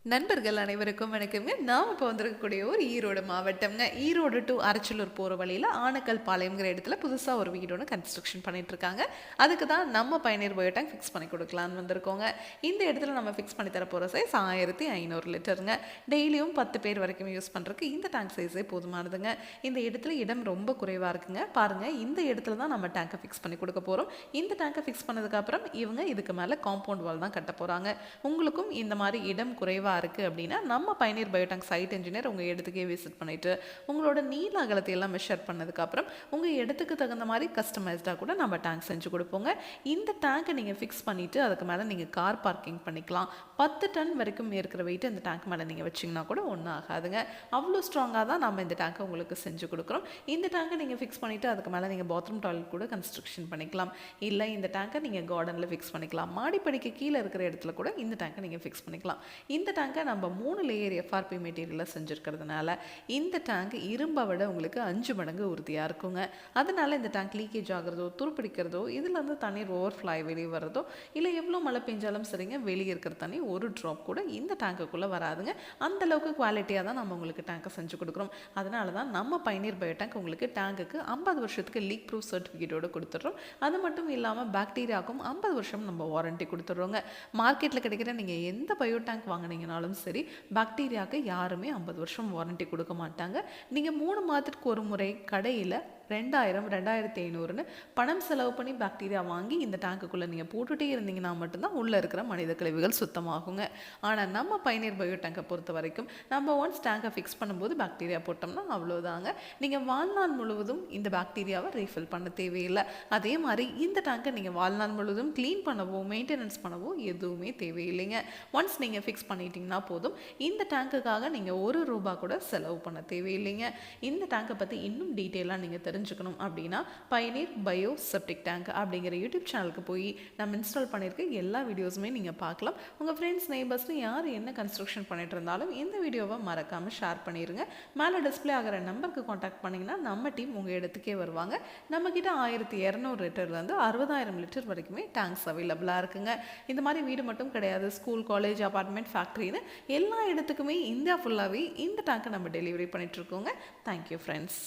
நண்பர்கள் அனைவருக்கும் வணக்கங்க. நாம் இப்போ வந்திருக்கக்கூடிய ஒரு ஈரோடு மாவட்டம்ங்க. ஈரோடு டு அரச்சலூர் போகிற வழியில் ஆனக்கல் பாளையம்ங்கிற இடத்துல புதுசாக ஒரு வீடு ஒன்று கன்ஸ்ட்ரக்ஷன் பண்ணிட்டு இருக்காங்க. அதுக்கு தான் நம்ம பயணியர் பயோ டேங்க் ஃபிக்ஸ் பண்ணி கொடுக்கலான்னு வந்திருக்கோங்க. இந்த இடத்துல நம்ம ஃபிக்ஸ் பண்ணி தர போகிற சைஸ் 1500 லிட்டருங்க. டெய்லியும் 10 பேர் வரைக்கும் யூஸ் பண்ணுறதுக்கு இந்த டேங்க் சைஸே போதுமானதுங்க. இந்த இடத்துல இடம் ரொம்ப குறைவாக இருக்குங்க. பாருங்கள், இந்த இடத்துல தான் நம்ம டேங்கை ஃபிக்ஸ் பண்ணி கொடுக்க போகிறோம். இந்த டேங்கை ஃபிக்ஸ் பண்ணதுக்கப்புறம் இவங்க இதுக்கு மேலே காம்பவுண்ட் வால் தான் கட்ட போகிறாங்க. உங்களுக்கும் இந்த மாதிரி இடம் குறைவாக இருக்குது அப்படின்னா நம்ம பயணியர் பயோ டேங்க் சைட் இன்ஜினியர் உங்கள் இடத்துக்கே விசிட் பண்ணிவிட்டு உங்களோட நீள அகலத்தை எல்லாம் மெஷர் பண்ணதுக்கப்புறம் உங்கள் இடத்துக்கு தகுந்த மாதிரி கஸ்டமைஸ்டாக கூட நம்ம டேங்க் செஞ்சு கொடுப்போங்க. இந்த டேங்கை நீங்கள் ஃபிக்ஸ் பண்ணிவிட்டு அதுக்கு மேலே நீங்கள் கார் பார்க்கிங் பண்ணிக்கலாம். 10 டன் வரைக்கும் இருக்கிற வெயிட் அந்த டேங்க் மேலே நீங்கள் வச்சிங்கன்னா கூட ஒன்றும் ஆகாதுங்க. அவ்வளோ ஸ்ட்ராங்காக தான் நம்ம இந்த டேங்கை உங்களுக்கு செஞ்சு கொடுக்குறோம். இந்த டேங்கை நீங்கள் ஃபிக்ஸ் பண்ணிவிட்டு அதுக்கு மேலே நீங்கள் பாத்ரூம் டாய்லெட் கூட கன்ஸ்ட்ரக்ஷன் பண்ணிக்கலாம். இல்லை இந்த டேங்கை நீங்கள் கார்டனில் ஃபிக்ஸ் பண்ணிக்கலாம். மாடிப்படிக்கு கீழே இருக்கிற இடத்துல கூட இந்த டேங்கை நீங்கள் ஃபிக்ஸ் பண்ணிக்கலாம். இந்த டேங்கை நம்ம 3 லேயர் எஃப்ஆர்பி மெட்டீரியலில் செஞ்சுருக்கிறதுனால இந்த டேங்க் இரும்பை விட உங்களுக்கு 5 மடங்கு உறுதியாக இருக்குங்க. அதனால் இந்த டேங்க் லீக்கேஜ் ஆகிறதோ துருப்பிடிக்கிறதோ இதுலேருந்து தண்ணீர் ஓவர்ஃப்ளை வெளியே வர்றதோ இல்லை எவ்வளோ மழை பெஞ்சாலும் சரிங்க, வெளியே இருக்கிற தண்ணி ஒரு ட்ராப் கூட இந்த டேங்குக்குள்ளே வராதுங்க. அந்தளவுக்கு குவாலிட்டியாக தான் நம்ம உங்களுக்கு டேங்கை செஞ்சு கொடுக்குறோம். அதனால தான் நம்ம பயணியர் பயோ டேங்க் உங்களுக்கு டேங்குக்கு 50 வருஷத்துக்கு லீக் ப்ரூஃப் சர்டிஃபிகேட்டோடு கொடுத்துட்றோம். அது மட்டும் இல்லாமல் பாக்டீரியாவுக்கும் 50 வருஷம் நம்ம வாரண்ட்டி கொடுத்துட்றோங்க. மார்க்கெட்டில் கிடைக்கிற நீங்கள் எந்த பயோ டேங்க் வாங்கினீங்கனாலும் சரி, பாக்டீரியாவுக்கு யாருமே 50 வருஷம் வாரண்ட்டி கொடுக்க மாட்டாங்க. நீங்கள் 3 மாதத்துக்கு ஒரு முறை கடையில் 2000 2500ன்னு பணம் செலவு பண்ணி பாக்டீரியா வாங்கி இந்த டேங்குக்குள்ளே நீங்கள் போட்டுகிட்டே இருந்தீங்கன்னா மட்டும்தான் உள்ளே இருக்கிற மனித கழிவுகள் சுத்தமாகுங்க. ஆனால் நம்ம பயணியர் பயோ டேங்கை பொறுத்த வரைக்கும் நம்ம ஒன்ஸ் டேங்கை ஃபிக்ஸ் பண்ணும்போது பாக்டீரியா போட்டோம்னா அவ்வளோதாங்க. நீங்கள் வாழ்நாள் முழுவதும் இந்த பாக்டீரியாவை ரீஃபில் பண்ண தேவையில்லை. அதே மாதிரி இந்த டேங்கை நீங்கள் வாழ்நாள் முழுவதும் க்ளீன் பண்ணவோ மெயின்டெனன்ஸ் பண்ணவோ எதுவுமே தேவையில்லைங்க. ஒன்ஸ் நீங்கள் ஃபிக்ஸ் பண்ணிட்டீங்கன்னா போதும். இந்த டேங்குக்காக நீங்கள் ₹1 கூட செலவு பண்ண தேவையில்லைங்க. இந்த டேங்கை பற்றி இன்னும் டீட்டெயிலாக நீங்கள் தெரிஞ்சுக்கணும் அப்படின்னா பயணியர் பயோ செப்டிக் டேங்க் அப்படிங்கிற யூடியூப் சேனலுக்கு போய் நம்ம இன்ஸ்டால் பண்ணியிருக்க எல்லா வீடியோஸுமே நீங்கள் பார்க்கலாம். உங்கள் ஃப்ரெண்ட்ஸ் நெய்பர்ஸ்னு யார் என்ன கன்ஸ்ட்ரக்ஷன் பண்ணிட்டு இருந்தாலும் இந்த வீடியோவை மறக்காமல் ஷேர் பண்ணிடுங்க. மேலே டிஸ்பிளே ஆகிற நம்பருக்கு காண்டாக்ட் பண்ணிங்கன்னா நம்ம டீம் உங்கள் இடத்துக்கே வருவாங்க. நம்மக்கிட்ட 1200 லிட்டர்லேருந்து 60,000 லிட்டர் வரைக்குமே டேங்க்ஸ் அவைலபிளாக இருக்குங்க. இந்த மாதிரி வீடு மட்டும் கிடையாது, ஸ்கூல், காலேஜ், அபார்ட்மெண்ட், ஃபேக்ட்ரின்னு எல்லா இடத்துக்குமே இந்தியா ஃபுல்லாகவே இந்த டேங்கை நம்ம டெலிவரி பண்ணிகிட்ருக்கோங்க. Thank you friends.